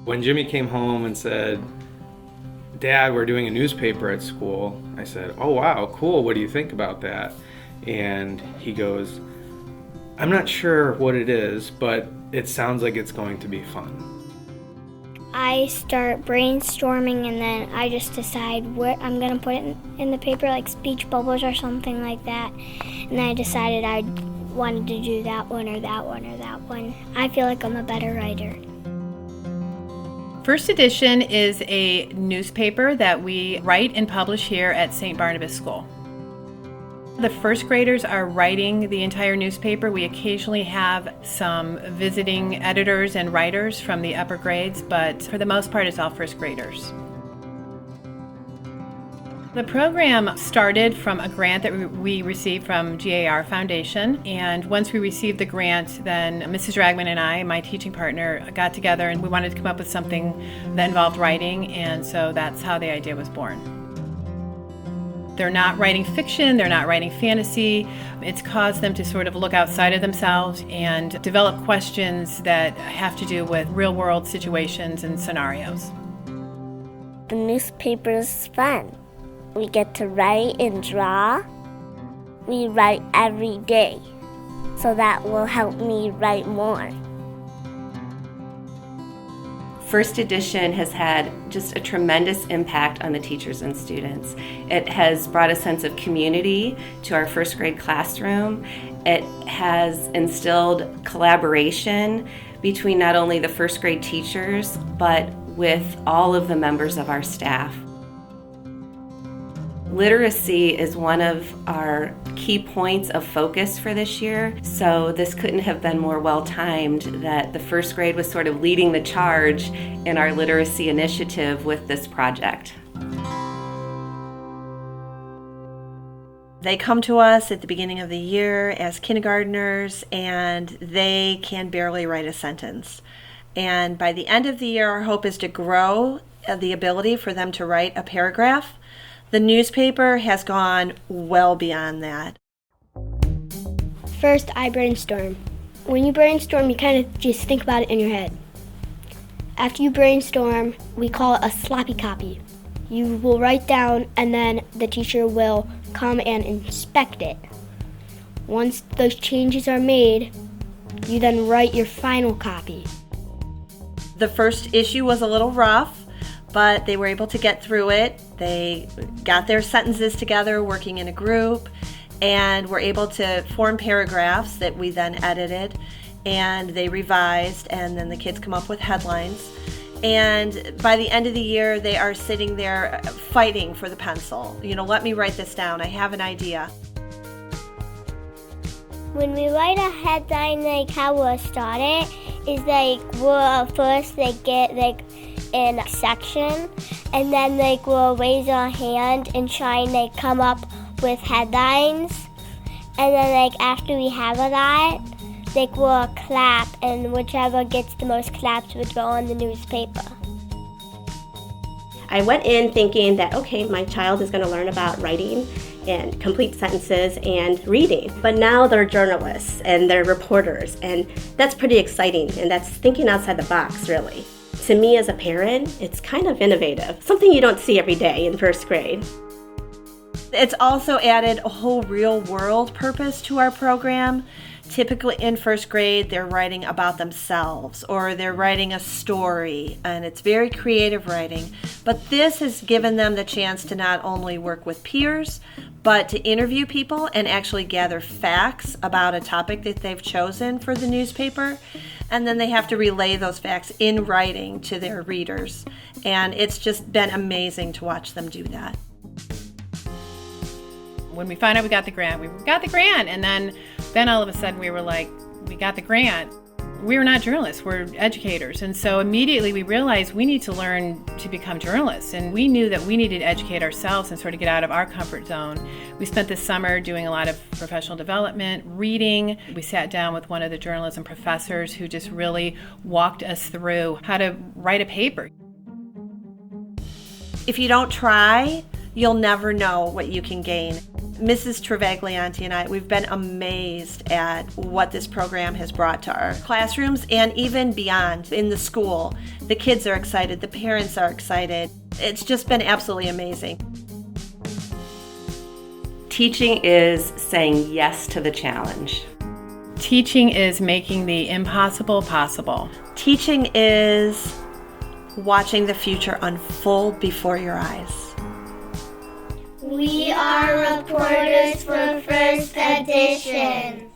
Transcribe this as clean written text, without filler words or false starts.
When Jimmy came home and said, "Dad, we're doing a newspaper at school," I said, "Oh wow, cool, what do you think about that?" And he goes, "I'm not sure what it is, but it sounds like it's going to be fun." I start brainstorming and then I just decide what I'm going to put it in the paper, like speech bubbles or something like that. And then I decided I wanted to do that one or that one or that one. I feel like I'm a better writer. First Edition is a newspaper that we write and publish here at St. Barnabas School. The first graders are writing the entire newspaper. We occasionally have some visiting editors and writers from the upper grades, but for the most part, it's all first graders. The program started from a grant that we received from GAR Foundation, and once we received the grant, then Mrs. Dragman and I, my teaching partner, got together and we wanted to come up with something that involved writing, and so that's how the idea was born. They're not writing fiction, they're not writing fantasy. It's caused them to sort of look outside of themselves and develop questions that have to do with real-world situations and scenarios. The newspaper is fun. We get to write and draw. We write every day, so that will help me write more. First Edition has had just a tremendous impact on the teachers and students. It has brought a sense of community to our first grade classroom. It has instilled collaboration between not only the first grade teachers, but with all of the members of our staff. Literacy is one of our key points of focus for this year, so this couldn't have been more well-timed that the first grade was sort of leading the charge in our literacy initiative with this project. They come to us at the beginning of the year as kindergartners and they can barely write a sentence. And by the end of the year, our hope is to grow the ability for them to write a paragraph. The newspaper has gone well beyond that. First, I brainstorm. When you brainstorm, you kind of just think about it in your head. After you brainstorm, we call it a sloppy copy. You will write down and then the teacher will come and inspect it. Once those changes are made, you then write your final copy. The first issue was a little rough, but they were able to get through it. They got their sentences together working in a group and were able to form paragraphs that we then edited and they revised, and then the kids come up with headlines. And by the end of the year, they are sitting there fighting for the pencil. Let me write this down. I have an idea. When we write a headline, like how we'll start it, is like we'll first get in a section, and then we'll raise our hand and try and come up with headlines, and then after we have that, we'll clap, and whichever gets the most claps would go on the newspaper. I went in thinking that, okay, my child is going to learn about writing and complete sentences and reading. But now they're journalists and they're reporters, and that's pretty exciting, and that's thinking outside the box, really. To me as a parent, it's kind of innovative, something you don't see every day in first grade. It's also added a whole real world purpose to our program. Typically in first grade, they're writing about themselves or they're writing a story, and it's very creative writing. But this has given them the chance to not only work with peers, but to interview people and actually gather facts about a topic that they've chosen for the newspaper. And then they have to relay those facts in writing to their readers. And it's just been amazing to watch them do that. When we found out we got the grant, and then all of a sudden we were like, we got the grant. We're not journalists, we're educators. And so immediately we realized we need to learn to become journalists. And we knew that we needed to educate ourselves and sort of get out of our comfort zone. We spent this summer doing a lot of professional development, reading. We sat down with one of the journalism professors who just really walked us through how to write a paper. If you don't try, you'll never know what you can gain. Mrs. Travaglianti and I, we've been amazed at what this program has brought to our classrooms and even beyond in the school. The kids are excited, the parents are excited. It's just been absolutely amazing. Teaching is saying yes to the challenge. Teaching is making the impossible possible. Teaching is watching the future unfold before your eyes. We are reporters for First Edition.